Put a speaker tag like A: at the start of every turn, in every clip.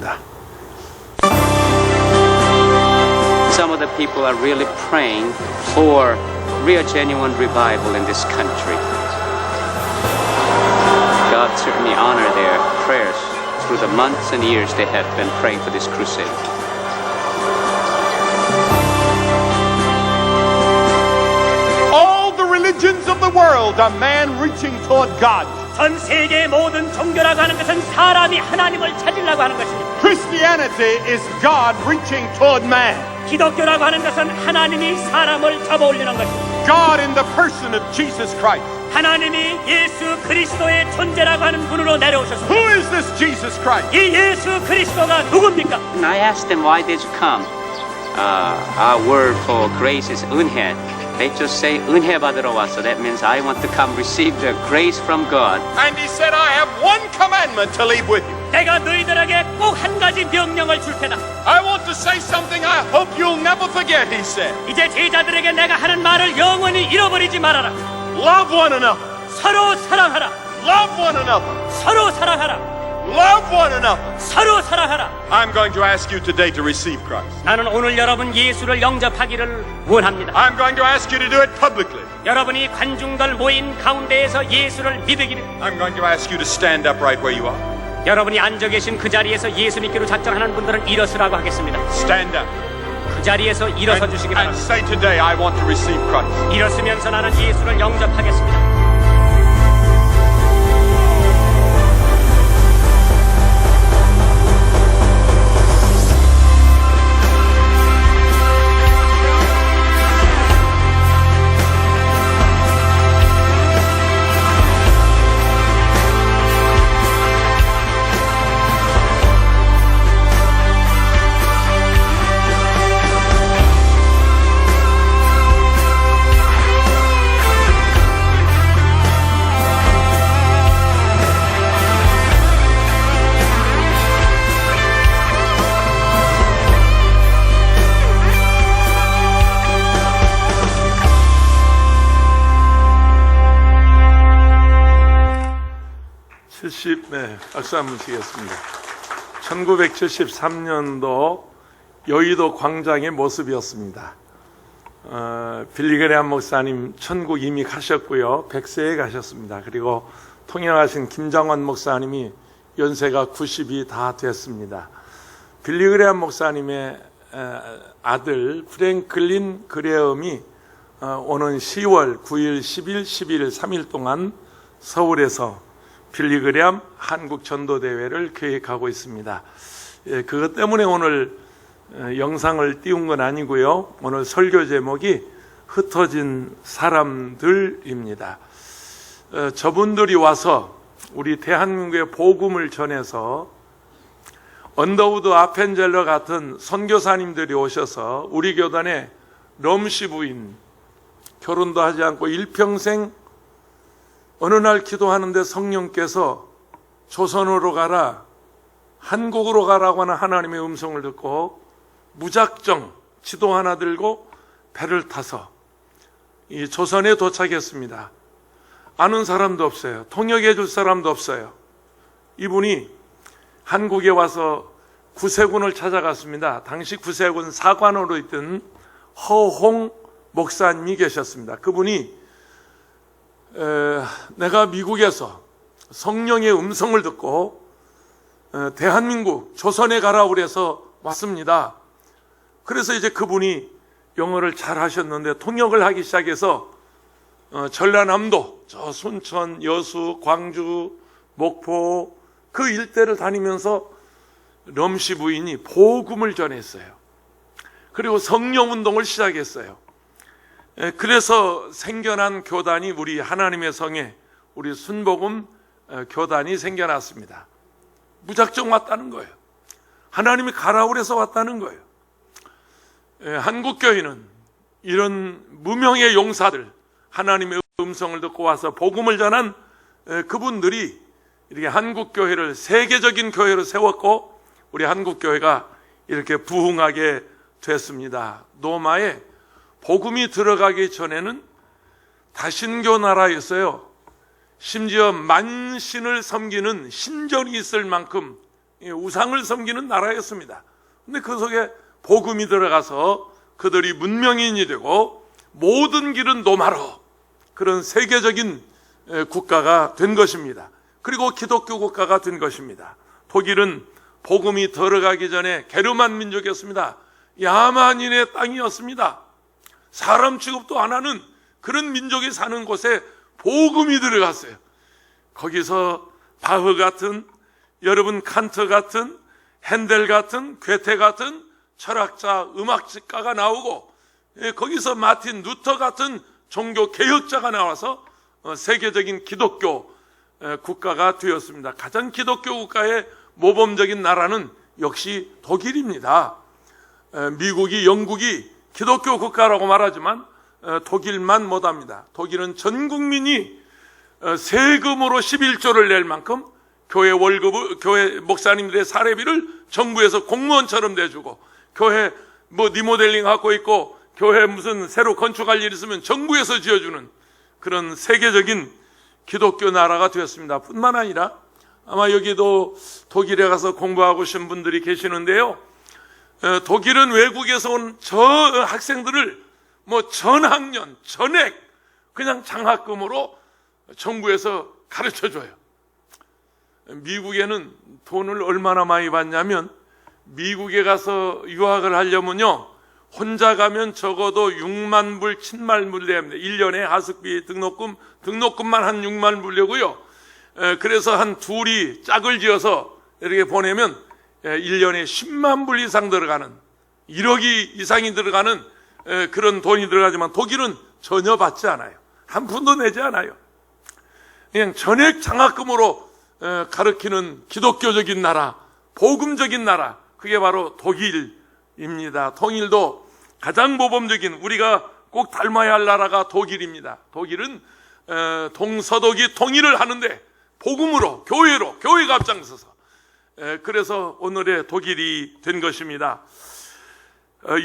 A: 있습니다.
B: Some of the people are really praying for real genuine revival in this country. God certainly honor their prayers through the months and years they have been praying for this crusade.
C: All the religions of the world are man reaching toward God.
D: 전 세계의 모든 종교라고 하는 것은 사람이 하나님을 찾으려고 하는 것입니다.
C: Christianity is God reaching toward man.
D: 기독교라고 하는 것은 하나님이 사람을 잡아올리는 것입니다.
C: God in the person of Jesus Christ.
D: 하나님이 예수 그리스도의 존재라고 하는 분으로 내려오셨습니다.
C: Who is this Jesus Christ?
D: 이 예수 그리스도가 누굽니까?
B: And I asked them, why did you come? Our word for grace is 은혜. They just say 은혜 받으러 왔어. That means I want to come receive the grace from God.
C: And he said, I have one commandment to leave with you.
D: 내가 너희들에게 꼭 한 가지 명령을 줄 테다.
C: I want to say something I hope you'll never forget, he said.
D: 이제 제자들에게 내가 하는 말을 영원히 잃어버리지 말아라.
C: Love one another.
D: 서로 사랑하라.
C: Love one another.
D: 서로 사랑하라.
C: Love one another.
D: 서로 사랑하라.
C: I'm going to ask you today to receive Christ.
D: 나는 오늘 여러분 예수를 영접하기를 원합니다.
C: I'm going to ask you to do it publicly.
D: 여러분이 관중들 모인 가운데에서 예수를 믿으기를.
C: I'm going to ask you to stand up right where you are.
D: 여러분이 앉아 계신 그 자리에서 예수 믿기로 작정하는 분들은 일어서라고 하겠습니다.
C: Stand up.
D: 그 자리에서 일어서 주시기
C: And
D: 바랍니다.
C: say today, I want to receive Christ.
D: 일어서면서 나는 예수를 영접하겠습니다.
A: 박수 한번 치겠습니다. 1973년도 여의도 광장의 모습이었습니다. 빌리그레암 목사님 천국 이미 가셨고요. 100세에 가셨습니다. 그리고 통역하신 김장원 목사님이 연세가 90이 다 됐습니다. 빌리그레암 목사님의 아들 프랭클린 그레엄이 오는 10월 9일, 10일, 11일 3일 동안 서울에서 빌리그레암 한국 전도대회를 계획하고 있습니다. 그것 때문에 오늘 영상을 띄운 건 아니고요. 오늘 설교 제목이 흩어진 사람들입니다. 저분들이 와서 우리 대한민국의 복음을 전해서 언더우드 아펜젤러 같은 선교사님들이 오셔서 우리 교단의 럼시 부인, 결혼도 하지 않고 일평생 어느 날 기도하는데 성령께서 조선으로 가라, 한국으로 가라고 하는 하나님의 음성을 듣고 무작정 지도 하나 들고 배를 타서 이 조선에 도착했습니다. 아는 사람도 없어요. 통역해 줄 사람도 없어요. 이분이 한국에 와서 구세군을 찾아갔습니다. 당시 구세군 사관으로 있던 허홍 목사님이 계셨습니다. 그분이 내가 미국에서 성령의 음성을 듣고 대한민국 조선에 가라고 그래서 왔습니다. 그래서 이제 그분이 영어를 잘 하셨는데 통역을 하기 시작해서 전라남도, 저 순천, 여수, 광주, 목포 그 일대를 다니면서 럼시 부인이 복음을 전했어요. 그리고 성령운동을 시작했어요. 그래서 생겨난 교단이 우리 하나님의 성에 우리 순복음 교단이 생겨났습니다. 무작정 왔다는 거예요. 하나님이 가라고 해서 왔다는 거예요. 한국교회는 이런 무명의 용사들, 하나님의 음성을 듣고 와서 복음을 전한 그분들이 이렇게 한국교회를 세계적인 교회로 세웠고 우리 한국교회가 이렇게 부흥하게 됐습니다. 로마에 복음이 들어가기 전에는 다신교 나라였어요. 심지어 만신을 섬기는 신전이 있을 만큼 우상을 섬기는 나라였습니다. 근데 그 속에 복음이 들어가서 그들이 문명인이 되고 모든 길은 로마로, 그런 세계적인 국가가 된 것입니다. 그리고 기독교 국가가 된 것입니다. 독일은 복음이 들어가기 전에 게르만 민족이었습니다. 야만인의 땅이었습니다. 사람 취급도 안 하는 그런 민족이 사는 곳에 복음이 들어갔어요. 거기서 바흐 같은, 여러분 칸트 같은, 핸델 같은, 괴테 같은 철학자, 음악가가 나오고, 거기서 마틴 루터 같은 종교 개혁자가 나와서 세계적인 기독교 국가가 되었습니다. 가장 기독교 국가의 모범적인 나라는 역시 독일입니다. 미국이, 영국이 기독교 국가라고 말하지만 독일만 못합니다. 독일은 전 국민이 세금으로 11조를 낼 만큼 교회 월급을, 교회 목사님들의 사례비를 정부에서 공무원처럼 내주고, 교회 리모델링 하고 있고, 교회 무슨 새로 건축할 일 있으면 정부에서 지어주는 그런 세계적인 기독교 나라가 되었습니다. 뿐만 아니라 아마 여기도 독일에 가서 공부하고 오신 분들이 계시는데요. 독일은 외국에서 온 저 학생들을 전학년, 전액 그냥 장학금으로 정부에서 가르쳐줘요. 미국에는 돈을 얼마나 많이 받냐면, 미국에 가서 유학을 하려면요, 혼자 가면 적어도 6만 불, 7만 불 내야 합니다. 1년에 하숙비, 등록금만 한 6만 불 내고요. 그래서 한 둘이 짝을 지어서 이렇게 보내면 1년에 10만 불 이상 들어가는, 1억이 이상이 들어가는 그런 돈이 들어가지만 독일은 전혀 받지 않아요. 한 푼도 내지 않아요. 그냥 전액 장학금으로 가르치는 기독교적인 나라, 복음적인 나라, 그게 바로 독일입니다. 통일도 가장 모범적인, 우리가 꼭 닮아야 할 나라가 독일입니다. 독일은 동서독이 통일을 하는데 복음으로, 교회로, 교회가 앞장서서, 그래서 오늘의 독일이 된 것입니다.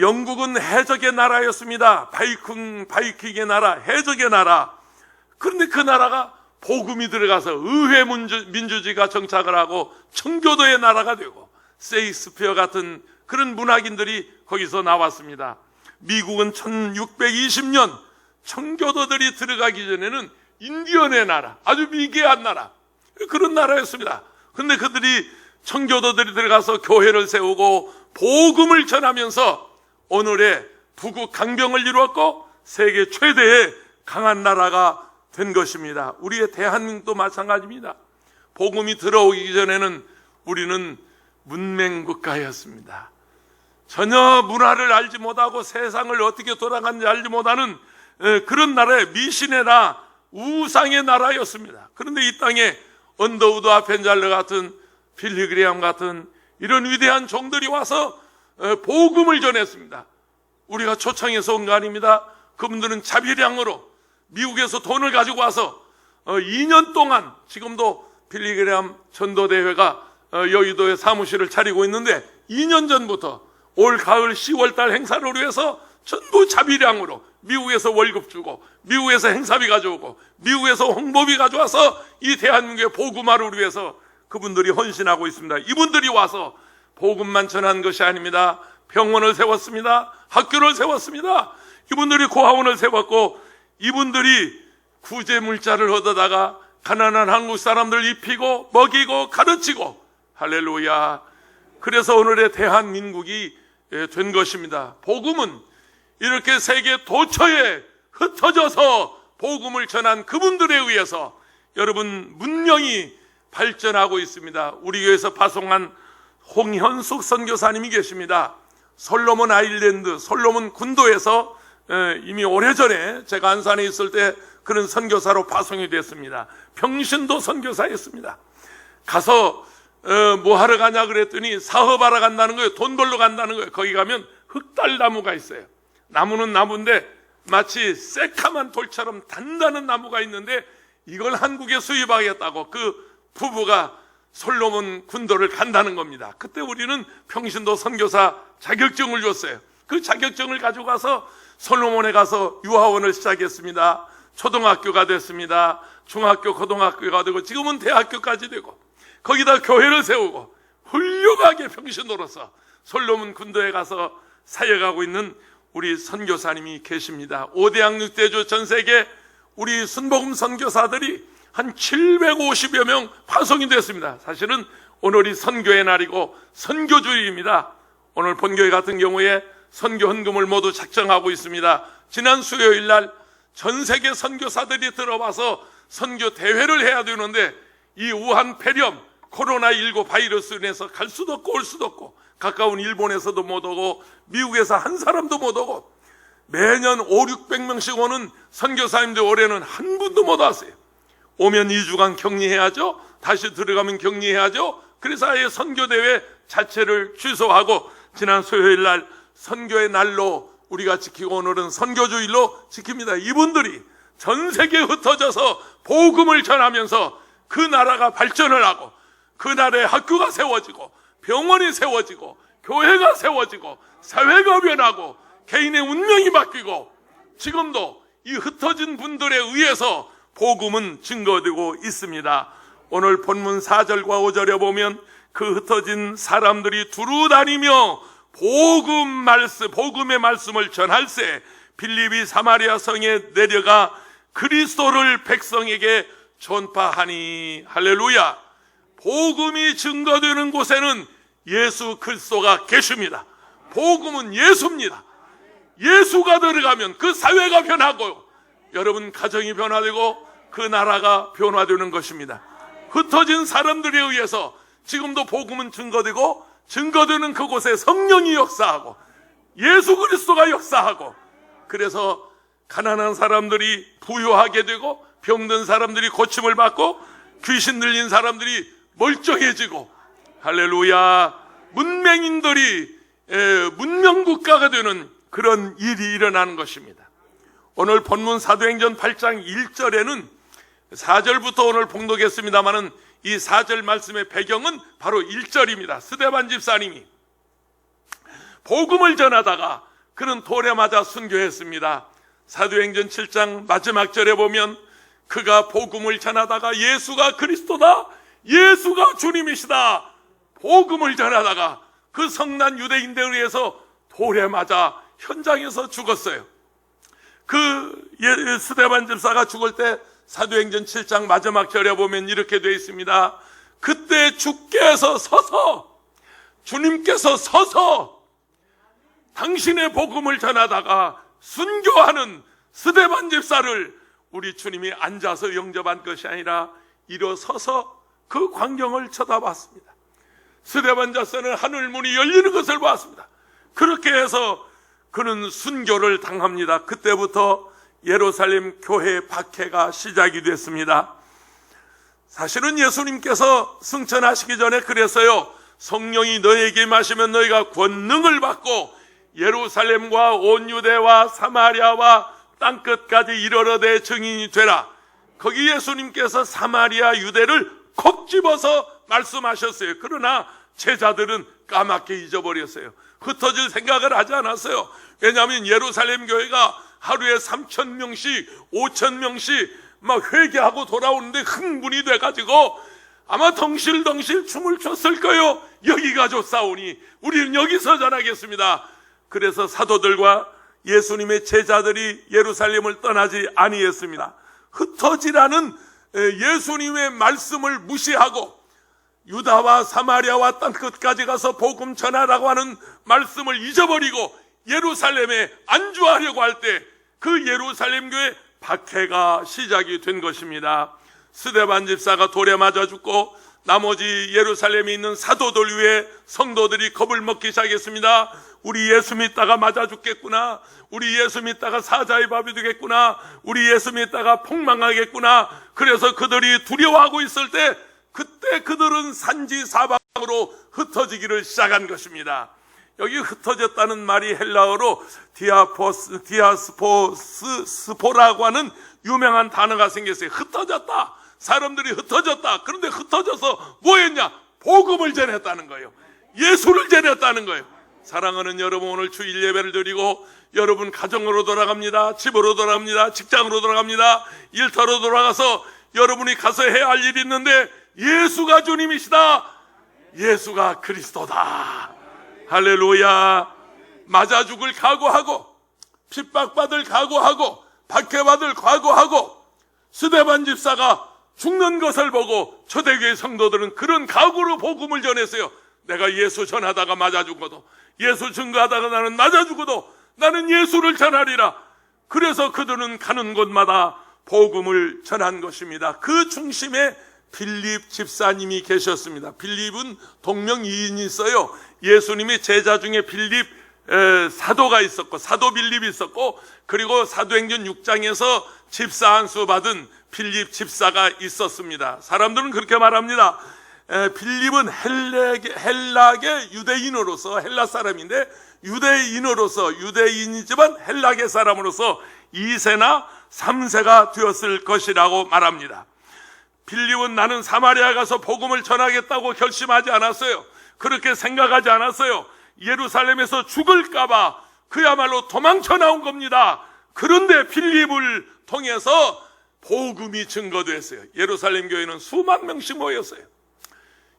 A: 영국은 해적의 나라였습니다. 바이킹의 나라, 해적의 나라. 그런데 그 나라가 복음이 들어가서 의회 민주주의가 정착을 하고 청교도의 나라가 되고, 세익스피어 같은 그런 문학인들이 거기서 나왔습니다. 미국은 1620년 청교도들이 들어가기 전에는 인디언의 나라, 아주 미개한 나라, 그런 나라였습니다. 그런데 그들이, 청교도들이 들어가서 교회를 세우고 복음을 전하면서 오늘의 부국 강병을 이루었고 세계 최대의 강한 나라가 된 것입니다. 우리의 대한민국도 마찬가지입니다. 복음이 들어오기 전에는 우리는 문맹국가였습니다. 전혀 문화를 알지 못하고 세상을 어떻게 돌아가는지 알지 못하는 그런 나라의 미신의 우상의 나라였습니다. 그런데 이 땅에 언더우드 아펜잘러 같은, 빌리그레암 같은 이런 위대한 종들이 와서 복음을 전했습니다. 우리가 초청해서 온 거 아닙니다. 그분들은 자비량으로 미국에서 돈을 가지고 와서 2년 동안, 지금도 빌리그레암 전도대회가 여의도에 사무실을 차리고 있는데 2년 전부터 올 가을 10월달 행사를 위해서 전부 자비량으로 미국에서 월급 주고, 미국에서 행사비 가져오고, 미국에서 홍보비 가져와서 이 대한민국의 복음화를 위해서 그분들이 헌신하고 있습니다. 이분들이 와서 복음만 전한 것이 아닙니다. 병원을 세웠습니다. 학교를 세웠습니다. 이분들이 고아원을 세웠고, 이분들이 구제물자를 얻어다가 가난한 한국 사람들 입히고 먹이고 가르치고, 할렐루야. 그래서 오늘의 대한민국이 된 것입니다. 복음은 이렇게 세계 도처에 흩어져서 복음을 전한 그분들에 의해서 여러분 문명이 발전하고 있습니다. 우리 교회에서 파송한 홍현숙 선교사님이 계십니다. 솔로몬 아일랜드, 솔로몬 군도에서 이미 오래전에 제가 안산에 있을 때 그런 선교사로 파송이 됐습니다. 평신도 선교사였습니다. 가서 뭐 하러 가냐 그랬더니 사업하러 간다는 거예요. 돈 벌러 간다는 거예요. 거기 가면 흑달나무가 있어요. 나무는 나무인데 마치 새카만 돌처럼 단단한 나무가 있는데 이걸 한국에 수입하겠다고 그 부부가 솔로몬 군도를 간다는 겁니다. 그때 우리는 평신도 선교사 자격증을 줬어요. 그 자격증을 가지고 가서 솔로몬에 가서 유아원을 시작했습니다. 초등학교가 됐습니다. 중학교, 고등학교가 되고 지금은 대학교까지 되고, 거기다 교회를 세우고 훌륭하게 병신으로서 솔로몬 군도에 가서 사역하고 있는 우리 선교사님이 계십니다. 5대양 6대주 전세계 우리 순복음 선교사들이 한 750여 명 파송이 됐습니다. 사실은 오늘이 선교의 날이고 선교주일입니다. 오늘 본교회 같은 경우에 선교 헌금을 모두 작정하고 있습니다. 지난 수요일 날 전 세계 선교사들이 들어와서 선교 대회를 해야 되는데 이 우한 폐렴 코로나19 바이러스로 인해서 갈 수도 없고 올 수도 없고 가까운 일본에서도 못 오고 미국에서 한 사람도 못 오고 매년 500~600명씩 오는 선교사님들 올해는 한 분도 못 왔어요. 오면 2주간 격리해야죠. 다시 들어가면 격리해야죠. 그래서 아예 선교대회 자체를 취소하고 지난 수요일 날 선교의 날로 우리가 지키고 오늘은 선교주일로 지킵니다. 이분들이 전 세계에 흩어져서 복음을 전하면서 그 나라가 발전을 하고 그 나라에 학교가 세워지고 병원이 세워지고 교회가 세워지고 사회가 변하고 개인의 운명이 바뀌고 지금도 이 흩어진 분들에 의해서 복음은 증거되고 있습니다. 오늘 본문 4절과 5절에 보면 그 흩어진 사람들이 두루 다니며 복음의 말씀을 전할세 빌립이 사마리아 성에 내려가 그리스도를 백성에게 전파하니. 할렐루야. 복음이 증거되는 곳에는 예수 그리스도가 계십니다. 복음은 예수입니다. 예수가 들어가면 그 사회가 변하고 여러분 가정이 변화되고 그 나라가 변화되는 것입니다. 흩어진 사람들에 의해서 지금도 복음은 증거되는 그곳에 성령이 역사하고 예수 그리스도가 역사하고 그래서 가난한 사람들이 부유하게 되고 병든 사람들이 고침을 받고 귀신 들린 사람들이 멀쩡해지고 할렐루야 문맹인들이 문명국가가 되는 그런 일이 일어나는 것입니다. 오늘 본문 사도행전 8장 1절에는 4절부터 오늘 봉독했습니다마는 이 4절 말씀의 배경은 바로 1절입니다. 스데반 집사님이 복음을 전하다가 그는 돌에 맞아 순교했습니다. 사도행전 7장 마지막 절에 보면 그가 복음을 전하다가 예수가 그리스도다, 예수가 주님이시다 복음을 전하다가 그 성난 유대인들에 의해서 돌에 맞아 현장에서 죽었어요. 그 스데반 집사가 죽을 때 사도행전 7장 마지막 절에 보면 이렇게 되어 있습니다. 그때 주께서 서서 주님께서 서서 당신의 복음을 전하다가 순교하는 스데반 집사를 우리 주님이 앉아서 영접한 것이 아니라 일어서서 그 광경을 쳐다봤습니다. 스데반 집사는 하늘 문이 열리는 것을 봤습니다. 그렇게 해서 그는 순교를 당합니다. 그때부터 예루살렘 교회 박해가 시작이 됐습니다. 사실은 예수님께서 승천하시기 전에 그래서요, 성령이 너에게 임하시면 너희가 권능을 받고 예루살렘과 온 유대와 사마리아와 땅끝까지 이르러되 증인이 되라. 거기 예수님께서 사마리아 유대를 콕 집어서 말씀하셨어요. 그러나 제자들은 까맣게 잊어버렸어요. 흩어질 생각을 하지 않았어요. 왜냐하면 예루살렘 교회가 하루에 3,000명씩 5,000명씩 막 회개하고 돌아오는데 흥분이 돼가지고 아마 덩실덩실 춤을 췄을 거예요. 여기가 좋사오니 우리는 여기서 전하겠습니다. 그래서 사도들과 예수님의 제자들이 예루살렘을 떠나지 아니했습니다. 흩어지라는 예수님의 말씀을 무시하고 유다와 사마리아와 땅끝까지 가서 복음 전하라고 하는 말씀을 잊어버리고 예루살렘에 안주하려고 할 때 그 예루살렘 교회 박해가 시작이 된 것입니다. 스데반 집사가 돌에 맞아 죽고 나머지 예루살렘에 있는 사도들 위에 성도들이 겁을 먹기 시작했습니다. 우리 예수 믿다가 맞아 죽겠구나, 우리 예수 믿다가 사자의 밥이 되겠구나, 우리 예수 믿다가 폭망하겠구나. 그래서 그들이 두려워하고 있을 때 그때 그들은 산지사방으로 흩어지기를 시작한 것입니다. 여기 흩어졌다는 말이 헬라어로 디아스포라고 하는 유명한 단어가 생겼어요. 흩어졌다. 사람들이 흩어졌다. 그런데 흩어져서 뭐 했냐? 복음을 전했다는 거예요. 예수를 전했다는 거예요. 사랑하는 여러분, 오늘 주일 예배를 드리고 여러분 가정으로 돌아갑니다. 집으로 돌아갑니다. 직장으로 돌아갑니다. 일터로 돌아가서 여러분이 가서 해야 할 일이 있는데 예수가 주님이시다. 예수가 그리스도다. 할렐루야. 맞아 죽을 각오하고, 핍박받을 각오하고, 박해받을 각오하고, 스데반 집사가 죽는 것을 보고 초대교회 성도들은 그런 각오로 복음을 전했어요. 내가 예수 전하다가 맞아 죽어도, 예수 증거하다가 나는 맞아 죽어도 나는 예수를 전하리라. 그래서 그들은 가는 곳마다 복음을 전한 것입니다. 그 중심에 빌립 집사님이 계셨습니다. 빌립은 동명이인이 있어요. 예수님의 제자 중에 빌립 사도가 있었고, 사도 빌립이 있었고, 그리고 사도행전 6장에서 집사 안수 받은 빌립 집사가 있었습니다. 사람들은 그렇게 말합니다. 빌립은 헬락의 유대인으로서, 헬라 사람인데 유대인으로서, 유대인이지만 헬락의 사람으로서 2세나 3세가 되었을 것이라고 말합니다. 빌립은 나는 사마리아 가서 복음을 전하겠다고 결심하지 않았어요. 그렇게 생각하지 않았어요. 예루살렘에서 죽을까봐 그야말로 도망쳐 나온 겁니다. 그런데 빌립을 통해서 복음이 증거됐어요. 예루살렘 교회는 수만 명씩 모였어요.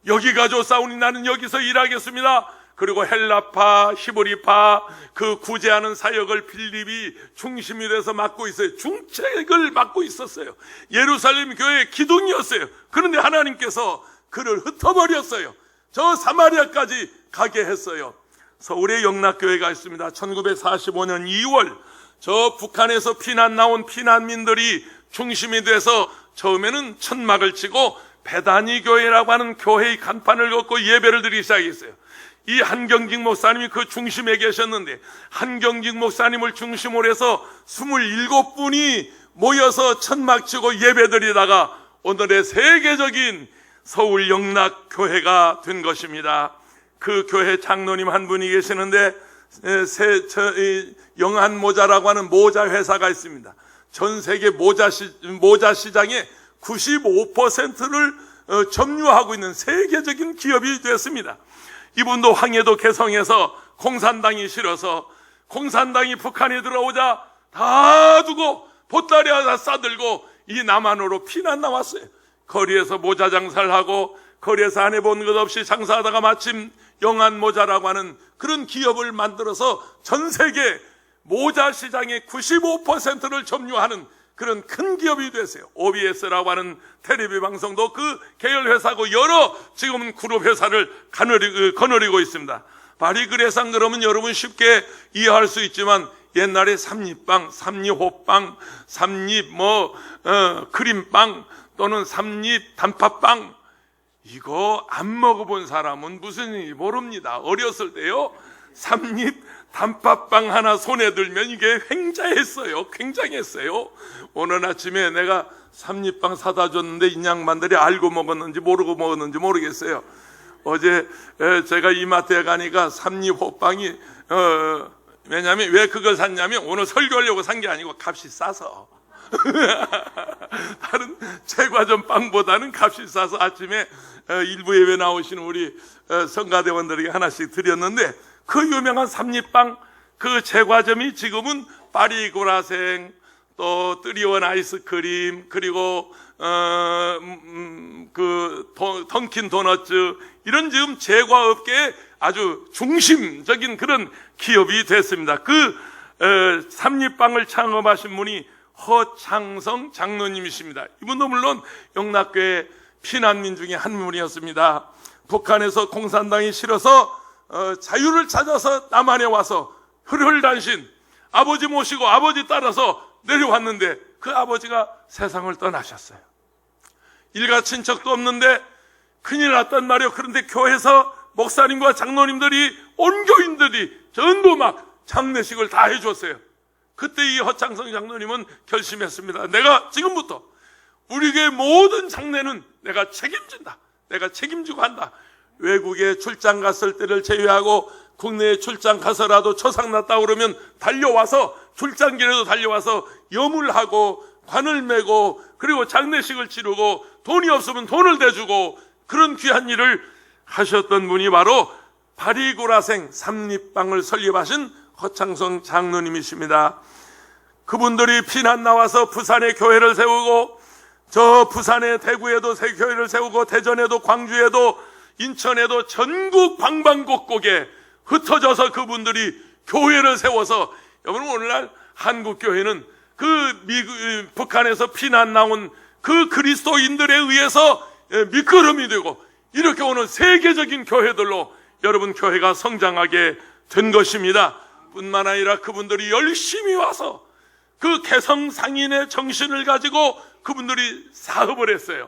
A: 여기 가져 싸우니 나는 여기서 일하겠습니다. 그리고 헬라파, 히브리파, 그 구제하는 사역을 빌립이 중심이 돼서 맡고 있어요. 중책을 맡고 있었어요. 예루살렘 교회의 기둥이었어요. 그런데 하나님께서 그를 흩어버렸어요. 저 사마리아까지 가게 했어요. 서울에 영락교회가 있습니다. 1945년 2월 저 북한에서 피난 나온 피난민들이 중심이 돼서 처음에는 천막을 치고 베다니 교회라고 하는 교회의 간판을 걷고 예배를 드리기 시작했어요. 이 한경직 목사님이 그 중심에 계셨는데, 한경직 목사님을 중심으로 해서 27분이 모여서 천막 치고 예배 드리다가 오늘의 세계적인 서울 영락교회가 된 것입니다. 그 교회 장로님 한 분이 계시는데, 영한모자라고 하는 모자 회사가 있습니다. 전 세계 모자 시장의 95%를 점유하고 있는 세계적인 기업이 됐습니다. 이분도 황해도 개성에서 공산당이 싫어서, 공산당이 북한에 들어오자 다 두고 보따리 하나 싸들고 이 남한으로 피난 나왔어요. 거리에서 모자 장사를 하고 거리에서 안 해본 것 없이 장사하다가 마침 영한모자라고 하는 그런 기업을 만들어서 전 세계 모자 시장의 95%를 점유하는 그런 큰 기업이 됐어요. OBS라고 하는 텔레비 방송도 그 계열 회사고 여러 지금은 그룹 회사를 거느리고 있습니다. 바리그레상 그러면 여러분 쉽게 이해할 수 있지만 옛날에 삼립빵, 삼립호빵, 삼립 크림빵 또는 삼립 단팥빵, 이거 안 먹어본 사람은 무슨 일인지 모릅니다. 어렸을 때요, 삼립 단팥빵 하나 손에 들면 이게 굉장했어요. 오늘 아침에 내가 삼립빵 사다 줬는데 이 양반들이 알고 먹었는지 모르고 먹었는지 모르겠어요. 어제 제가 이마트에 가니까 삼립호빵이 왜냐면 왜 그걸 샀냐면 오늘 설교하려고 산 게 아니고 값이 싸서 다른 제과점 빵보다는 값이 싸서 아침에 일부 예배 나오시는 우리 성가대원들에게 하나씩 드렸는데, 그 유명한 삼립빵 그 제과점이 지금은 파리그라생, 또 뜨리원 아이스크림, 그리고 그 던킨 도너츠, 이런 지금 제과업계의 아주 중심적인 그런 기업이 됐습니다. 그 삼립빵을 창업하신 분이 허창성 장로님이십니다. 이분도 물론 영락교회 피난민 중에 한 분이었습니다. 북한에서 공산당이 싫어서 자유를 찾아서 남한에 와서 혈혈단신 아버지 모시고 아버지 따라서 내려왔는데 그 아버지가 세상을 떠나셨어요. 일가 친척도 없는데 큰일 났단 말이에요. 그런데 교회에서 목사님과 장로님들이, 온 교인들이 전부 막 장례식을 다 해줬어요. 그때 이 허창성 장로님은 결심했습니다. 내가 지금부터 우리 교회 모든 장례는 내가 책임진다. 내가 책임지고 한다. 외국에 출장 갔을 때를 제외하고 국내에 출장 가서라도 초상났다 그러면 달려와서, 출장길에도 달려와서 염을 관을 메고 그리고 장례식을 치르고 돈이 없으면 돈을 대주고 그런 귀한 일을 하셨던 분이 바로 바리고라생 삼립빵을 설립하신 허창성 장로님이십니다. 그분들이 피난 나와서 부산에 교회를 세우고, 저 부산에 대구에도 새 교회를 세우고, 대전에도 광주에도 인천에도 전국 방방곡곡에 흩어져서 그분들이 교회를 세워서, 여러분 오늘날 한국교회는 북한에서 피난 나온 그 그리스도인들에 의해서 밑거름이 되고 이렇게 오는 세계적인 교회들로 여러분 교회가 성장하게 된 것입니다. 뿐만 아니라 그분들이 열심히 와서 그 개성상인의 정신을 가지고 그분들이 사업을 했어요.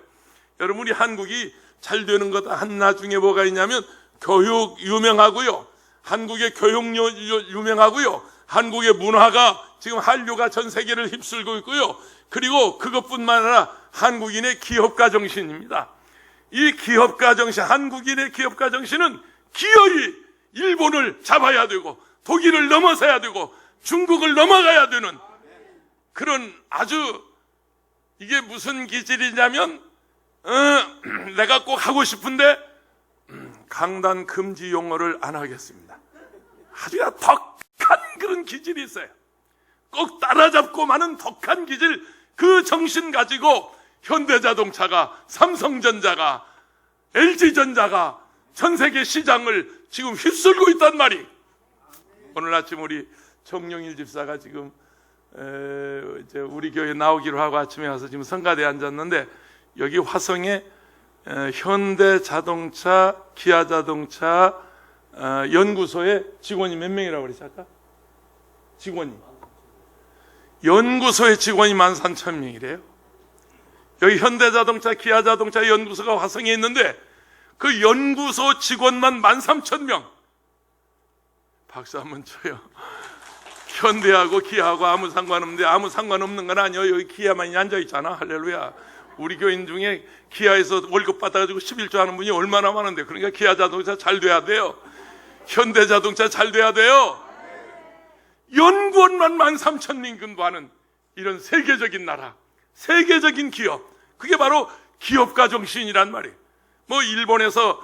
A: 여러분 우리 한국이 잘 되는 것 한나중에 뭐가 있냐면 교육 유명하고요, 한국의 교육 유명하고요, 한국의 문화가 지금 한류가 전 세계를 휩쓸고 있고요, 그리고 그것뿐만 아니라 한국인의 기업가 정신입니다. 이 기업가 정신, 한국인의 기업가 정신은 기어이 일본을 잡아야 되고 독일을 넘어서야 되고 중국을 넘어가야 되는 그런 아주, 이게 무슨 기질이냐면 내가 꼭 하고 싶은데 강단 금지 용어를 안 하겠습니다. 아주 덕한 그런 기질이 있어요. 꼭 따라잡고 마는 덕한 기질, 그 정신 가지고 현대자동차가, 삼성전자가, LG전자가 전 세계 시장을 지금 휩쓸고 있단 말이. 오늘 아침 우리 정용일 집사가 지금 이제 우리 교회 나오기로 하고 아침에 와서 지금 성가대에 앉았는데, 여기 화성에 현대자동차, 기아자동차 연구소의 직원이 몇 명이라고 그랬지 아까? 직원이 연구소의 직원이 13,000명이래요. 여기 현대자동차, 기아자동차 연구소가 화성에 있는데 그 연구소 직원만 13,000명. 박수 한번 쳐요. 현대하고 기아하고 아무 상관없는데, 아무 상관없는 건 아니에요. 여기 기아만 앉아있잖아. 할렐루야. 우리 교인 중에 기아에서 월급 받아가지고 11조 하는 분이 얼마나 많은데, 그러니까 기아자동차 잘 돼야 돼요. 현대자동차 잘 돼야 돼요. 연구원만 13,000명 근무하는 이런 세계적인 나라, 세계적인 기업, 그게 바로 기업가 정신이란 말이에요. 뭐 일본에서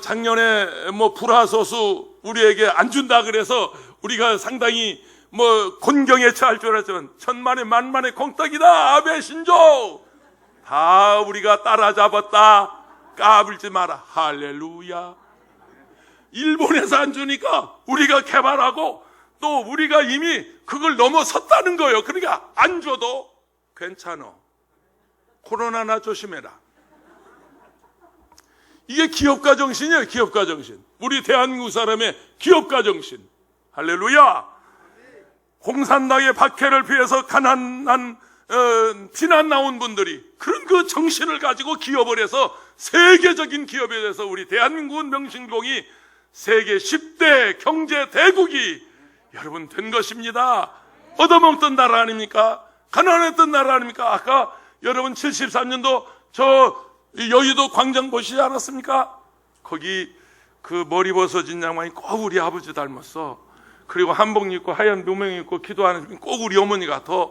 A: 작년에 뭐 불화소수 우리에게 안 준다 그래서 우리가 상당히 뭐 곤경에 처할 줄 알았지만 천만에 만만의 공떡이다. 아베 신조 다 우리가 따라잡았다. 까불지 마라. 할렐루야. 일본에서 안 주니까 우리가 개발하고 또 우리가 이미 그걸 넘어섰다는 거예요. 그러니까 안 줘도 괜찮아. 코로나나 조심해라. 이게 기업가 정신이에요. 기업가 정신. 우리 대한민국 사람의 기업가 정신. 할렐루야. 공산당의 박해를 피해서 가난한 피난 나온 분들이 그런 그 정신을 가지고 기업을 해서 세계적인 기업에 대해서 우리 대한민국은 명신공이 세계 10대 경제 대국이 여러분 된 것입니다. 얻어먹던 나라 아닙니까? 가난했던 나라 아닙니까? 아까 여러분 73년도 저 여의도 광장 보시지 않았습니까? 거기 그 머리 벗어진 양반이 꼭 우리 아버지 닮았어. 그리고 한복 입고 하얀 묘명 입고 기도하는 분이 꼭 우리 어머니 같아.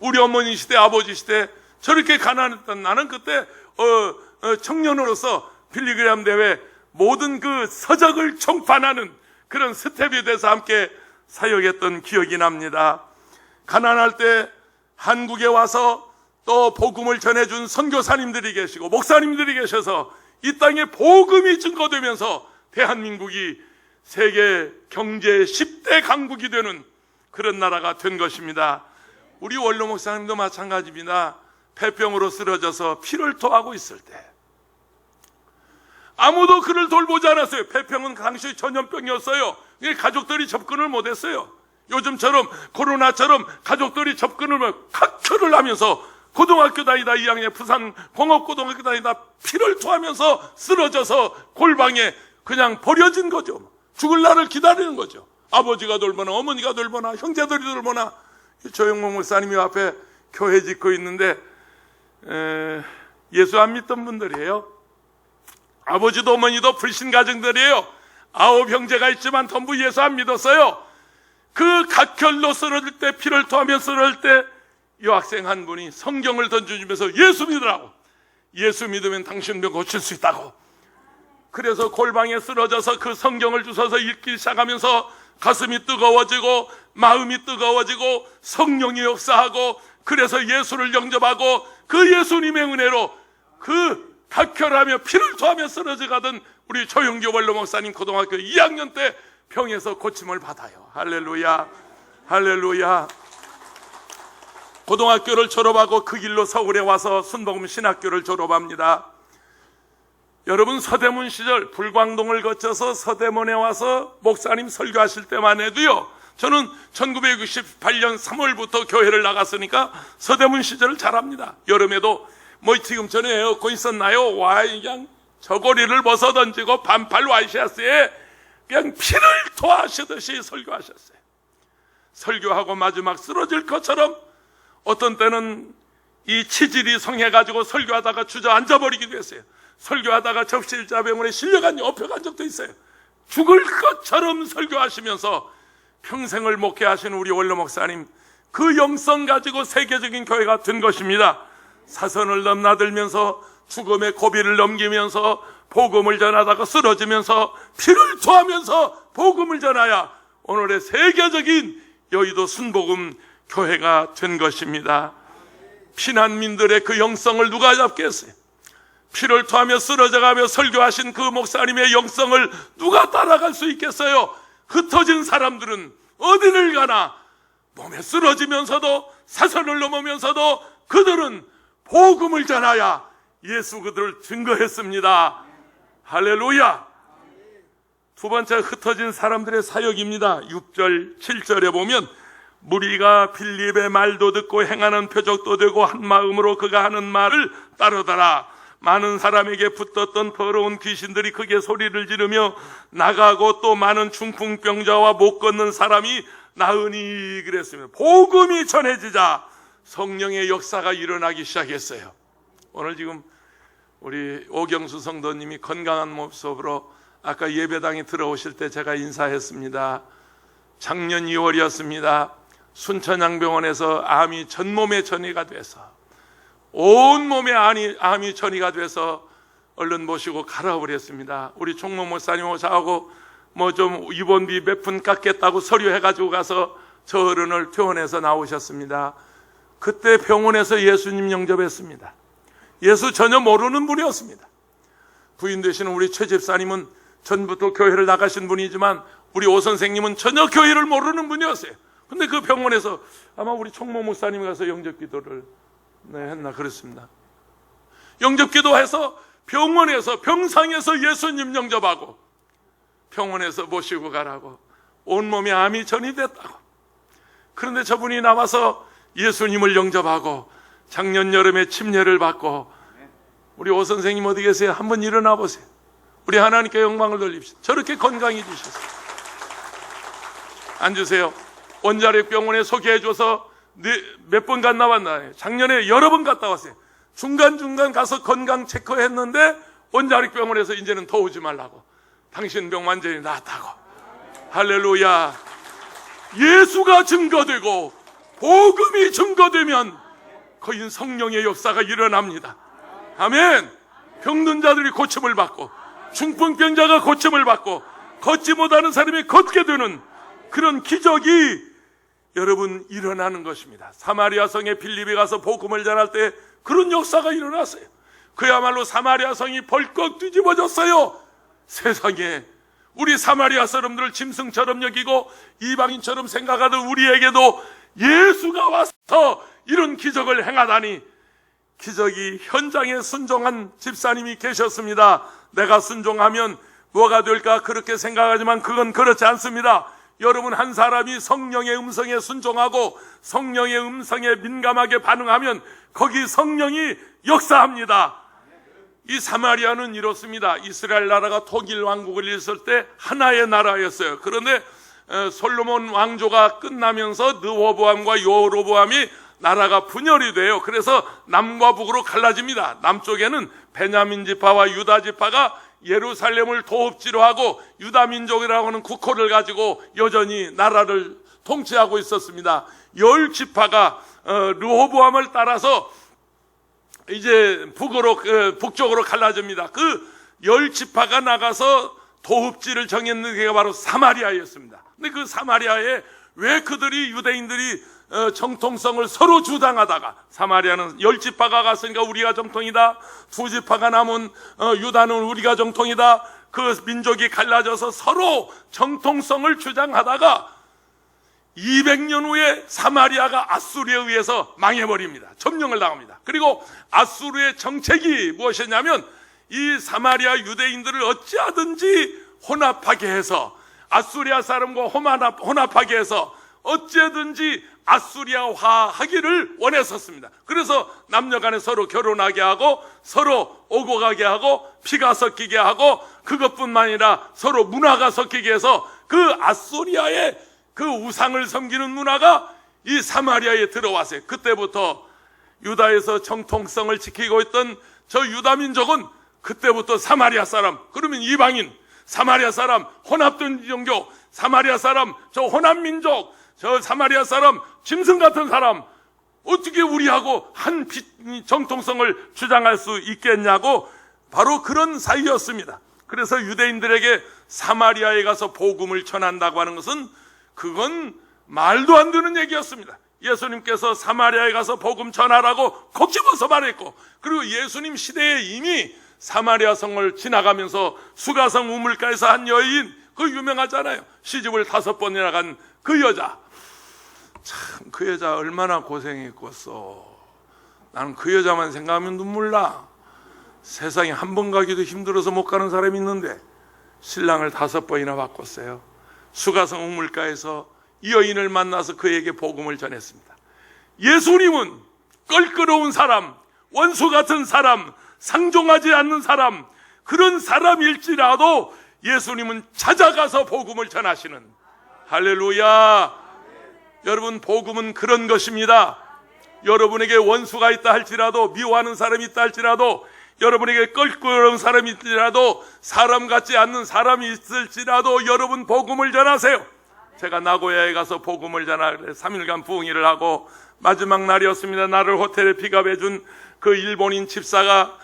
A: 우리 어머니 시대, 아버지 시대 저렇게 가난했던, 나는 그때 청년으로서 빌리그램 대회 모든 그 서적을 총판하는 그런 스텝에 대해서 함께 사역했던 기억이 납니다. 가난할 때 한국에 와서 또 복음을 전해준 선교사님들이 계시고 목사님들이 계셔서 이 땅에 복음이 증거되면서 대한민국이 세계 경제 10대 강국이 되는 그런 나라가 된 것입니다. 우리 원로 목사님도 마찬가지입니다. 폐병으로 쓰러져서 피를 토하고 있을 때 아무도 그를 돌보지 않았어요. 폐병은 당시 전염병이었어요. 가족들이 접근을 못했어요. 요즘처럼 코로나처럼 가족들이 접근을 각혈을 하면서 고등학교 다니다 2학년 부산 공업고등학교 다니다 피를 토하면서 쓰러져서 골방에 그냥 버려진 거죠. 죽을 날을 기다리는 거죠. 아버지가 돌보나 어머니가 돌보나 형제들이 돌보나. 조영목 목사님이 앞에 교회 짓고 있는데 예수 안 믿던 분들이에요. 아버지도 어머니도 불신 가정들이에요. 9 형제가 있지만 전부 예수 안 믿었어요. 그 각혈로 쓰러질 때, 피를 토하며 쓰러질 때 여학생 한 분이 성경을 던져주면서 예수 믿으라고, 예수 믿으면 당신 병 고칠 수 있다고. 그래서 골방에 쓰러져서 그 성경을 주워서 읽기 시작하면서 가슴이 뜨거워지고 마음이 뜨거워지고 성령이 역사하고, 그래서 예수를 영접하고 그 예수님의 은혜로 그 각혈하며 피를 토하며 쓰러져 가던 우리 조영교 원로 목사님 고등학교 2학년 때 병에서 고침을 받아요. 할렐루야, 할렐루야. 고등학교를 졸업하고 그 길로 서울에 와서 순복음 신학교를 졸업합니다. 여러분, 서대문 시절 불광동을 거쳐서 서대문에 와서 목사님 설교하실 때만 해도요, 저는 1968년 3월부터 교회를 나갔으니까 서대문 시절을 잘 압니다. 여름에도 뭐 지금 전에 에어컨 있었나요? 와, 그냥 저고리를 벗어 던지고 반팔 와이셔츠에 그냥 피를 토하시듯이 설교하셨어요. 설교하고 마지막 쓰러질 것처럼 어떤 때는 이 치질이 성해가지고 설교하다가 주저앉아버리기도 했어요. 설교하다가 접시일자병원에 실려간 엎혀간 적도 있어요. 죽을 것처럼 설교하시면서 평생을 목회하신 우리 원로 목사님, 그 영성 가지고 세계적인 교회가 된 것입니다. 사선을 넘나들면서 죽음의 고비를 넘기면서 복음을 전하다가 쓰러지면서 피를 토하면서 복음을 전하여 오늘의 세계적인 여의도 순복음 교회가 된 것입니다. 피난민들의 그 영성을 누가 잡겠어요? 피를 토하며 쓰러져가며 설교하신 그 목사님의 영성을 누가 따라갈 수 있겠어요? 흩어진 사람들은 어디를 가나 몸에 쓰러지면서도 사선을 넘으면서도 그들은 복음을 전하여 예수 그들을 증거했습니다. 할렐루야. 두 번째, 흩어진 사람들의 사역입니다. 6절 7절에 보면 무리가 빌립의 말도 듣고 행하는 표적도 되고 한 마음으로 그가 하는 말을 따르더라. 많은 사람에게 붙었던 더러운 귀신들이 크게 소리를 지르며 나가고 또 많은 중풍병자와 못 걷는 사람이 나으니 그랬습니다. 복음이 전해지자 성령의 역사가 일어나기 시작했어요. 오늘 지금 우리 오경수 성도님이 건강한 모습으로 아까 예배당에 들어오실 때 제가 인사했습니다. 작년 2월이었습니다. 순천향병원에서 암이 전몸에 전이가 돼서 온몸에 암이 전이가 돼서 얼른 모시고 가라고 그랬습니다. 우리 총무 목사님하고 저하고 뭐 좀 입원비 몇 푼 깎겠다고 서류해가지고 가서 저 어른을 퇴원해서 나오셨습니다. 그때 병원에서 예수님 영접했습니다. 예수 전혀 모르는 분이었습니다. 부인 되시는 우리 최 집사님은 전부터 교회를 나가신 분이지만 우리 오 선생님은 전혀 교회를 모르는 분이었어요. 근데 그 병원에서 아마 우리 총무 목사님이 가서 영접기도를 했나 그렇습니다. 영접기도해서 병원에서 병상에서 예수님 영접하고 병원에서 모시고 가라고 온몸에 암이 전이됐다고. 그런데 저분이 나와서 예수님을 영접하고 작년 여름에 침례를 받고 우리 오 선생님 어디 계세요? 한번 일어나 보세요. 우리 하나님께 영광을 돌립시다. 저렇게 건강해지셨어요. 앉으세요. 원자력 병원에 소개해줘서 몇 번 갔나 왔나? 작년에 여러 번 갔다 왔어요. 중간중간 가서 건강 체크했는데 원자력 병원에서 이제는 더 오지 말라고. 당신 병 완전히 나았다고. 할렐루야. 예수가 증거되고 복음이 증거되면 거긴 성령의 역사가 일어납니다. 아멘. 병든 자들이 고침을 받고 중풍병자가 고침을 받고 걷지 못하는 사람이 걷게 되는 그런 기적이 여러분 일어나는 것입니다. 사마리아 성에 빌립이 가서 복음을 전할 때 그런 역사가 일어났어요. 그야말로 사마리아 성이 벌컥 뒤집어졌어요. 세상에 우리 사마리아 사람들을 짐승처럼 여기고 이방인처럼 생각하던 우리에게도 예수가 와서 이런 기적을 행하다니. 기적이 현장에 순종한 집사님이 계셨습니다. 내가 순종하면 뭐가 될까 그렇게 생각하지만 그건 그렇지 않습니다. 여러분, 한 사람이 성령의 음성에 순종하고 성령의 음성에 민감하게 반응하면 거기 성령이 역사합니다. 이 사마리아는 이렇습니다. 이스라엘 나라가 통일 왕국을 잃었을 때 하나의 나라였어요. 그런데 솔로몬 왕조가 끝나면서 느호보암과 여로보암이 나라가 분열이 돼요. 그래서 남과 북으로 갈라집니다. 남쪽에는 베냐민 지파와 유다 지파가 예루살렘을 도읍지로 하고 유다 민족이라고 하는 국호를 가지고 여전히 나라를 통치하고 있었습니다. 10지파가 르호보암을 따라서 이제 북쪽으로 갈라집니다. 그 10지파가 나가서 도읍지를 정했는 게 바로 사마리아였습니다. 근데 그 사마리아에 왜 그들이 유대인들이 정통성을 서로 주장하다가 사마리아는 10지파가 갔으니까 우리가 정통이다. 2지파가 남은 유다는 우리가 정통이다. 그 민족이 갈라져서 서로 정통성을 주장하다가 200년 후에 사마리아가 아수르에 의해서 망해버립니다. 점령을 당합니다. 그리고 아수르의 정책이 무엇이냐면 이 사마리아 유대인들을 어찌하든지 혼합하게 해서, 아수리아 사람과 혼합하게 해서 어찌든지 아수리아화 하기를 원했었습니다. 그래서 남녀간에 서로 결혼하게 하고 서로 오고 가게 하고 피가 섞이게 하고 그것뿐만 아니라 서로 문화가 섞이게 해서 그 아수리아의 그 우상을 섬기는 문화가 이 사마리아에 들어왔어요. 그때부터 유다에서 정통성을 지키고 있던 저 유다 민족은 그때부터 사마리아 사람, 그러면 이방인, 사마리아 사람, 혼합된 종교, 사마리아 사람, 저 혼합민족, 저 사마리아 사람, 짐승 같은 사람, 어떻게 우리하고 한 정통성을 주장할 수 있겠냐고 바로 그런 사이였습니다. 그래서 유대인들에게 사마리아에 가서 복음을 전한다고 하는 것은 그건 말도 안 되는 얘기였습니다. 예수님께서 사마리아에 가서 복음 전하라고 콕 집어서 말했고, 그리고 예수님 시대에 이미 사마리아 성을 지나가면서 수가성 우물가에서 한 여인, 그 유명하잖아요. 시집을 5번이나 간 그 여자. 참 그 여자 얼마나 고생했겠어. 나는 그 여자만 생각하면 눈물 나. 세상에 한 번 가기도 힘들어서 못 가는 사람이 있는데 신랑을 5번이나 바꿨어요. 수가성 우물가에서 이 여인을 만나서 그에게 복음을 전했습니다. 예수님은 껄끄러운 사람, 원수 같은 사람, 상종하지 않는 사람, 그런 사람일지라도 예수님은 찾아가서 복음을 전하시는, 할렐루야. 여러분, 복음은 그런 것입니다. 여러분에게 원수가 있다 할지라도, 미워하는 사람이 있다 할지라도, 여러분에게 껄끄러운 사람이 있을지라도, 사람 같지 않는 사람이 있을지라도 여러분 복음을 전하세요. 제가 나고야에 가서 복음을 전하려 3일간 부흥회를 하고 마지막 날이었습니다. 나를 호텔에 픽업해준 그 일본인 집사가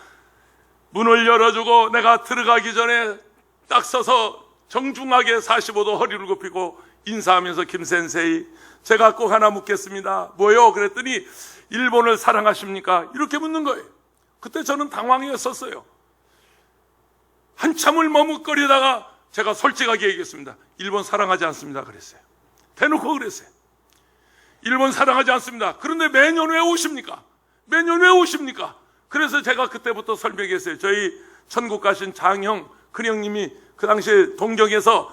A: 문을 열어주고 내가 들어가기 전에 딱 서서 정중하게 45도 허리를 굽히고 인사하면서, 김센세이, 제가 꼭 하나 묻겠습니다. 뭐요? 그랬더니 일본을 사랑하십니까? 이렇게 묻는 거예요. 그때 저는 당황했었어요. 한참을 머뭇거리다가 제가 솔직하게 얘기했습니다. 일본 사랑하지 않습니다. 그랬어요. 대놓고 그랬어요. 일본 사랑하지 않습니다. 그런데 매년 왜 오십니까? 매년 왜 오십니까? 그래서 제가 그때부터 설명했어요. 저희 천국 가신 장형, 큰형님이 그 당시에 동경에서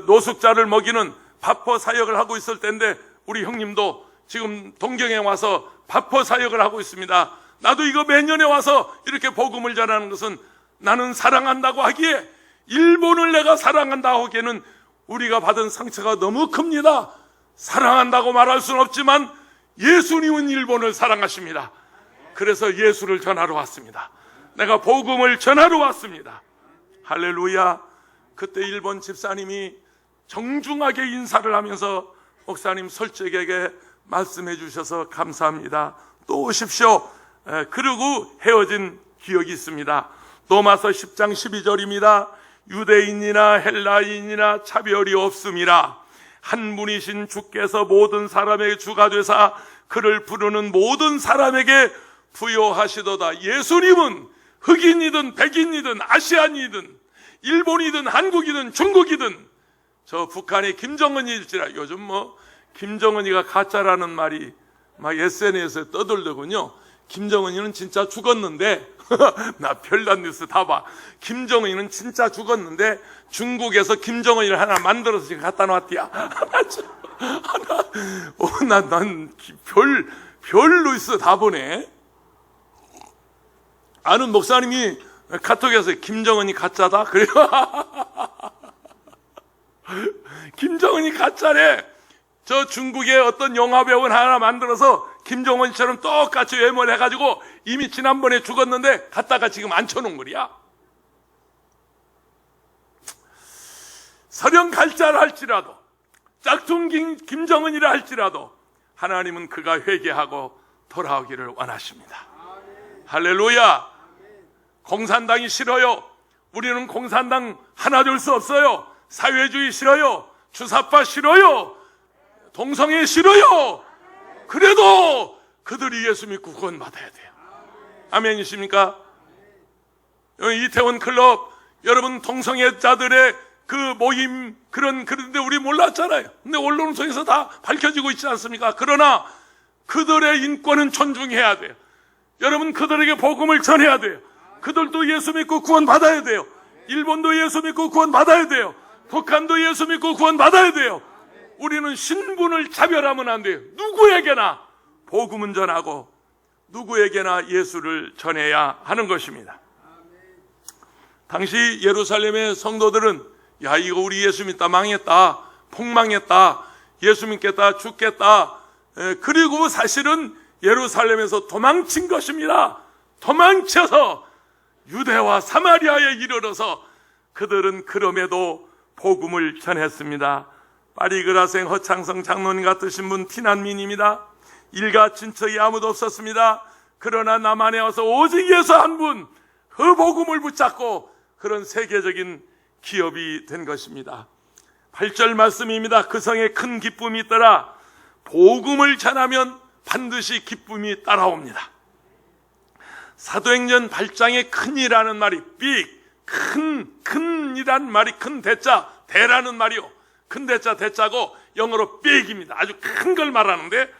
A: 노숙자를 먹이는 바포 사역을 하고 있을 때인데 우리 형님도 지금 동경에 와서 바포 사역을 하고 있습니다. 나도 이거 매년에 와서 이렇게 복음을 전하는 것은 나는 사랑한다고 하기에, 일본을 내가 사랑한다고 하기에는 우리가 받은 상처가 너무 큽니다. 사랑한다고 말할 수는 없지만 예수님은 일본을 사랑하십니다. 그래서 예수를 전하러 왔습니다. 내가 복음을 전하러 왔습니다. 할렐루야. 그때 일본 집사님이 정중하게 인사를 하면서 목사님 솔직하게 말씀해 주셔서 감사합니다. 또 오십시오. 그러고 헤어진 기억이 있습니다. 로마서 10장 12절입니다. 유대인이나 헬라인이나 차별이 없음이라. 한 분이신 주께서 모든 사람에게 주가 되사 그를 부르는 모든 사람에게 부여하시도다. 예수님은 흑인이든 백인이든 아시안이든 일본이든 한국이든 중국이든 저 북한의 김정은일지라. 요즘 뭐 김정은이가 가짜라는 말이 막 SNS에 떠돌더군요. 김정은이는 진짜 죽었는데 나 별난 뉴스 다 봐. 김정은이는 진짜 죽었는데 중국에서 김정은이를 하나 만들어서 지금 갖다 놨디야. 난 별 뉴스 다 보네. 아는 목사님이 카톡에서 김정은이 가짜다 그래요. 김정은이 가짜래. 저 중국의 어떤 영화배우는 하나 만들어서 김정은처럼 똑같이 외모를 해가지고 이미 지난번에 죽었는데 갖다가 지금 앉혀놓은 거야. 설령 가짜라 할지라도, 짝퉁 김정은이라 할지라도 하나님은 그가 회개하고 돌아오기를 원하십니다. 할렐루야. 공산당이 싫어요. 우리는 공산당 하나 될 수 없어요. 사회주의 싫어요. 주사파 싫어요. 동성애 싫어요. 그래도 그들이 예수 믿고 구원받아야 돼요. 아멘이십니까? 이태원 클럽 여러분, 동성애자들의 그 모임, 그런데 우리 몰랐잖아요. 근데 언론을 통해서 다 밝혀지고 있지 않습니까? 그러나 그들의 인권은 존중해야 돼요. 여러분, 그들에게 복음을 전해야 돼요. 그들도 예수 믿고 구원 받아야 돼요. 일본도 예수 믿고 구원 받아야 돼요. 북한도 예수 믿고 구원 받아야 돼요. 우리는 신분을 차별하면 안 돼요. 누구에게나 복음은 전하고 누구에게나 예수를 전해야 하는 것입니다. 당시 예루살렘의 성도들은 야, 이거 우리 예수 믿다 망했다, 폭망했다, 예수 믿겠다 죽겠다. 그리고 사실은 예루살렘에서 도망친 것입니다. 도망쳐서 유대와 사마리아에 이르러서 그들은 그럼에도 복음을 전했습니다. 파리그라생 허창성 장로님 같으신 분 피난민입니다. 일가 친척이 아무도 없었습니다. 그러나 남한에 와서 오직 예수 한 분, 그 복음을 붙잡고 그런 세계적인 기업이 된 것입니다. 8절 말씀입니다. 그 성에 큰 기쁨이 있더라. 복음을 전하면 반드시 기쁨이 따라옵니다. 사도행전 8장에 큰이라는 말이 big, 큰이라는 말이 큰 대자, 대라는 말이요. 큰 대자, 대자고 영어로 big입니다. 아주 큰 걸 말하는데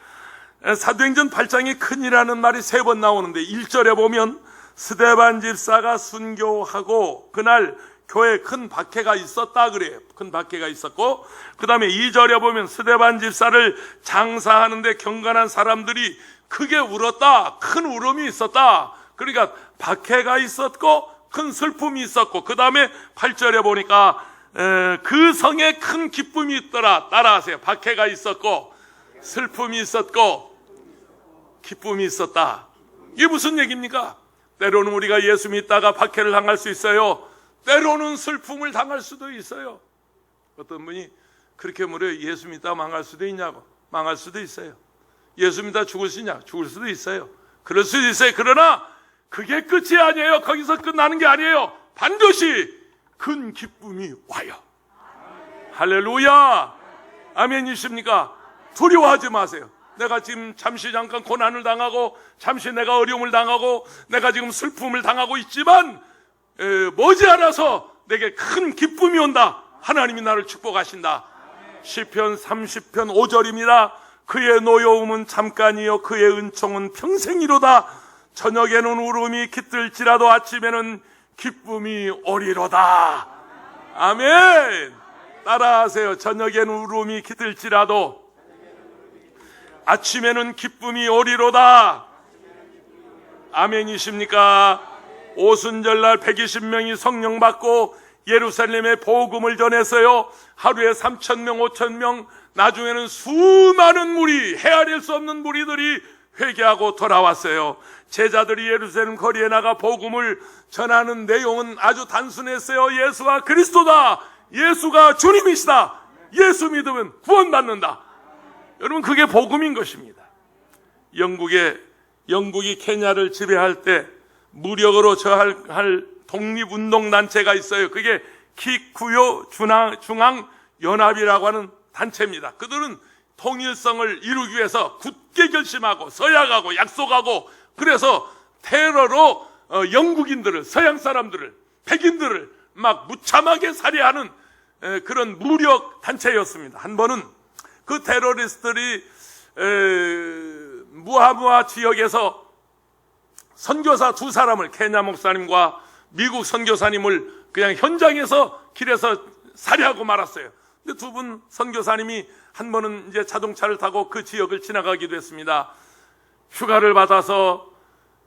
A: 사도행전 8장에 큰이라는 말이 3번 나오는데 1절에 보면 스데반 집사가 순교하고 그날 교회에 큰 박해가 있었다 그래요. 큰 박해가 있었고, 그 다음에 2절에 보면 스데반 집사를 장사하는데 경건한 사람들이 크게 울었다. 큰 울음이 있었다. 그러니까 박해가 있었고 큰 슬픔이 있었고, 그 다음에 8절에 보니까 그 성에 큰 기쁨이 있더라. 따라하세요. 박해가 있었고 슬픔이 있었고 기쁨이 있었다. 이게 무슨 얘기입니까? 때로는 우리가 예수 믿다가 박해를 당할 수 있어요. 때로는 슬픔을 당할 수도 있어요. 어떤 분이 그렇게 물어요. 예수 믿다 망할 수도 있냐고. 망할 수도 있어요. 예수 믿다 죽을 수 있냐? 죽을 수도 있어요. 그럴 수도 있어요. 그러나 그게 끝이 아니에요. 거기서 끝나는 게 아니에요. 반드시 큰 기쁨이 와요. 할렐루야. 아멘이십니까? 두려워하지 마세요. 내가 지금 잠시 잠깐 고난을 당하고 잠시 내가 어려움을 당하고 내가 지금 슬픔을 당하고 있지만 머지않아서 내게 큰 기쁨이 온다. 하나님이 나를 축복하신다. 시편 30편 5절입니다. 그의 노여움은 잠깐이요 그의 은총은 평생이로다. 저녁에는 울음이 깃들지라도 아침에는 기쁨이 오리로다. 아멘. 따라하세요. 저녁에는 울음이 깃들지라도 아침에는 기쁨이 오리로다. 아멘이십니까? 오순절날 120명이 성령 받고 예루살렘에 복음을 전했어요. 하루에 3,000명, 5,000명, 나중에는 수많은 무리, 헤아릴 수 없는 무리들이 회개하고 돌아왔어요. 제자들이 예루살렘 거리에 나가 복음을 전하는 내용은 아주 단순했어요. 예수가 그리스도다. 예수가 주님이시다. 예수 믿으면 구원받는다. 여러분, 그게 복음인 것입니다. 영국이 케냐를 지배할 때 무력으로 저할 독립운동단체가 있어요. 그게 키쿠요 중앙연합이라고 하는 단체입니다. 그들은 통일성을 이루기 위해서 굳게 결심하고 서약하고 약속하고, 그래서 테러로 영국인들을, 서양 사람들을, 백인들을 막 무참하게 살해하는 그런 무력 단체였습니다. 한 번은 그 테러리스트들이 무하무아 지역에서 선교사 2사람을, 케냐 목사님과 미국 선교사님을 그냥 현장에서 길에서 살해하고 말았어요. 근데 2분 선교사님이 한 번은 이제 자동차를 타고 그 지역을 지나가기도 했습니다. 휴가를 받아서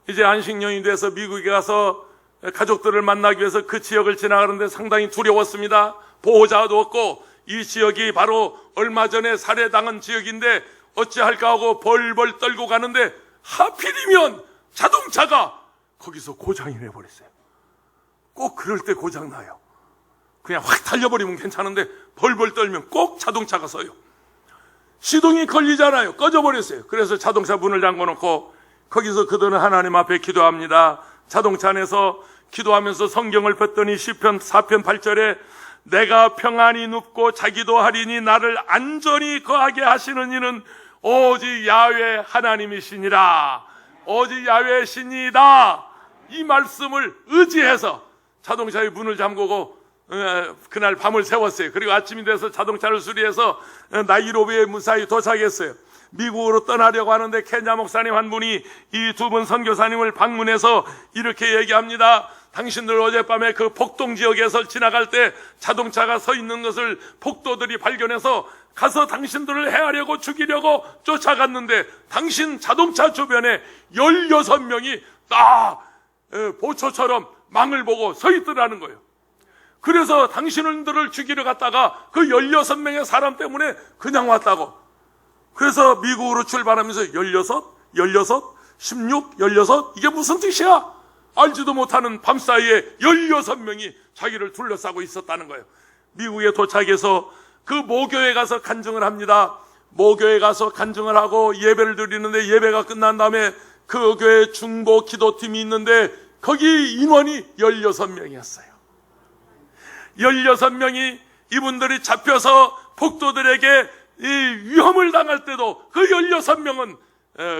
A: 이제 안식년이 돼서 미국에 가서 가족들을 만나기 위해서 그 지역을 지나가는데 상당히 두려웠습니다. 보호자도 없고 이 지역이 바로 얼마 전에 살해당한 지역인데 어찌할까 하고 벌벌 떨고 가는데 하필이면 자동차가 거기서 고장이 내버렸어요. 꼭 그럴 때 고장나요. 그냥 확 달려버리면 괜찮은데 벌벌 떨면 꼭 자동차가 서요. 시동이 걸리잖아요. 꺼져버렸어요. 그래서 자동차 문을 잠궈놓고 거기서 그들은 하나님 앞에 기도합니다. 자동차 안에서 기도하면서 성경을 폈더니 시편 4편 8절에 내가 평안히 눕고 자기도 하리니 나를 안전히 거하게 하시는 이는 오직 야훼 하나님이시니라. 오직 야훼 신이다. 이 말씀을 의지해서 자동차의 문을 잠그고 그날 밤을 새웠어요. 그리고 아침이 돼서 자동차를 수리해서 나이로비에 무사히 도착했어요. 미국으로 떠나려고 하는데 케냐 목사님 한 분이 이 두 분 선교사님을 방문해서 이렇게 얘기합니다. 당신들 어젯밤에 그 폭동 지역에서 지나갈 때 자동차가 서 있는 것을 폭도들이 발견해서 가서 당신들을 해하려고 죽이려고 쫓아갔는데 당신 자동차 주변에 16명이 딱 보초처럼 망을 보고 서 있더라는 거예요. 그래서 당신들을 죽이러 갔다가 그 16명의 사람 때문에 그냥 왔다고. 그래서 미국으로 출발하면서 16, 16, 16 이게 무슨 뜻이야? 알지도 못하는 밤사이에 16명이 자기를 둘러싸고 있었다는 거예요. 미국에 도착해서 그 모교에 가서 간증을 합니다. 모교에 가서 간증을 하고 예배를 드리는데 예배가 끝난 다음에 그 교회 중보 기도팀이 있는데 거기 인원이 16명이었어요. 16명이 이분들이 잡혀서 폭도들에게 이 위험을 당할 때도 그 16명은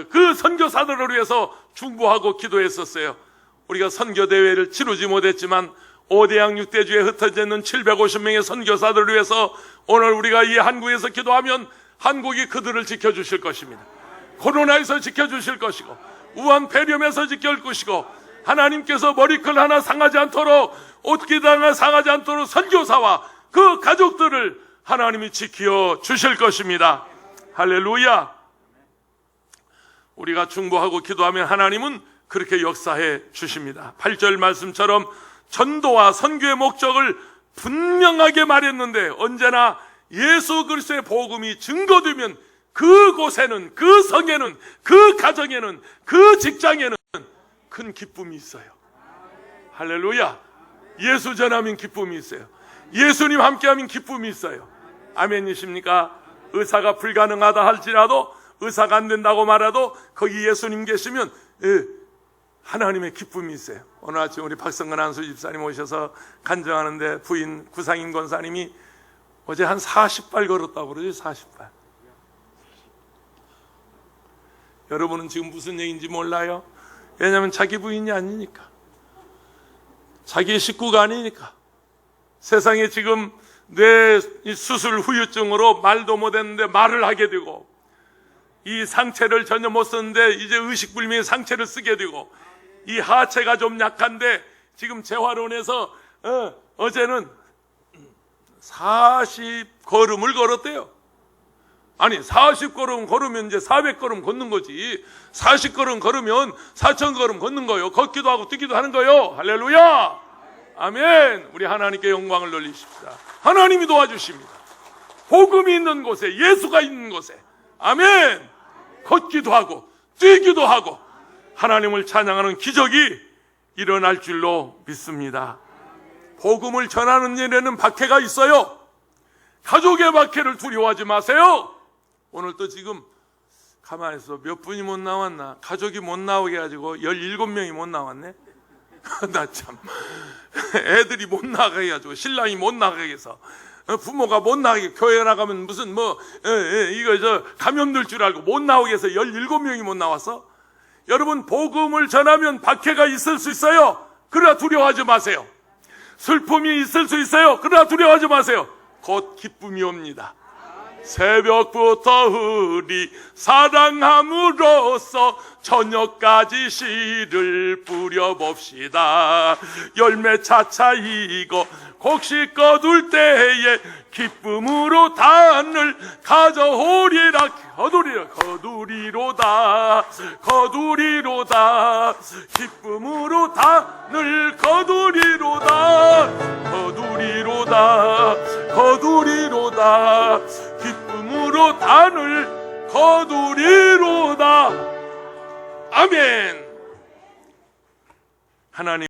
A: 그 선교사들을 위해서 중보하고 기도했었어요. 우리가 선교대회를 치르지 못했지만 5대양 6대주에 흩어져 있는 750명의 선교사들을 위해서 오늘 우리가 이 한국에서 기도하면 한국이 그들을 지켜주실 것입니다. 코로나에서 지켜주실 것이고 우한 폐렴에서 지킬 것이고 하나님께서 머리칼 하나 상하지 않도록 옷깃 하나 상하지 않도록 선교사와 그 가족들을 하나님이 지켜 주실 것입니다. 할렐루야. 우리가 중보하고 기도하면 하나님은 그렇게 역사해 주십니다. 8절 말씀처럼 전도와 선교의 목적을 분명하게 말했는데 언제나 예수 그리스도의 복음이 증거되면 그곳에는, 그 성에는, 그 가정에는, 그 직장에는 큰 기쁨이 있어요. 할렐루야. 예수 전하면 기쁨이 있어요. 예수님 함께하면 기쁨이 있어요. 아멘이십니까? 의사가 불가능하다 할지라도, 의사가 안 된다고 말해도 거기 예수님 계시면 하나님의 기쁨이 있어요. 오늘 아침 우리 박성근 안수 집사님 오셔서 간증하는데 부인 구상인 권사님이 어제 한 40발 걸었다고 그러죠. 40발. 여러분은 지금 무슨 얘기인지 몰라요? 왜냐하면 자기 부인이 아니니까, 자기의 식구가 아니니까. 세상에 지금 뇌 수술 후유증으로 말도 못했는데 말을 하게 되고, 이 상체를 전혀 못 쓰는데 이제 의식불명의 상체를 쓰게 되고, 이 하체가 좀 약한데 지금 재활원에서 어제는 40걸음을 걸었대요. 아니 40걸음 걸으면 이제 400걸음 걷는 거지. 40걸음 걸으면 4000걸음 걷는 거요. 걷기도 하고 뛰기도 하는 거요. 할렐루야. 아멘. 우리 하나님께 영광을 돌리십시다. 하나님이 도와주십니다. 복음이 있는 곳에, 예수가 있는 곳에, 아멘, 걷기도 하고 뛰기도 하고 하나님을 찬양하는 기적이 일어날 줄로 믿습니다. 복음을 전하는 일에는 박해가 있어요. 가족의 박해를 두려워하지 마세요. 오늘 또 지금 가만히 있어, 몇 분이 못 나왔나? 가족이 못 나오게 해가지고 17명이 못 나왔네. 나 참, 애들이 못 나가게 해가지고, 신랑이 못 나가게 해서, 부모가 못 나가게, 교회 나가면 무슨 이거 감염될 줄 알고 못 나오게 해서 17명이 못 나왔어. 여러분, 복음을 전하면 박해가 있을 수 있어요. 그러나 두려워하지 마세요. 슬픔이 있을 수 있어요. 그러나 두려워하지 마세요. 곧 기쁨이 옵니다. 새벽부터 흐리 사랑함으로써 저녁까지 씨를 뿌려봅시다. 열매 차차이고 곡식 거둘 때에 기쁨으로 단을 가져오리라. 거두리로다 기쁨으로 단을 거두리로다 기쁨으로 단을 거두리로다. 아멘. 하나님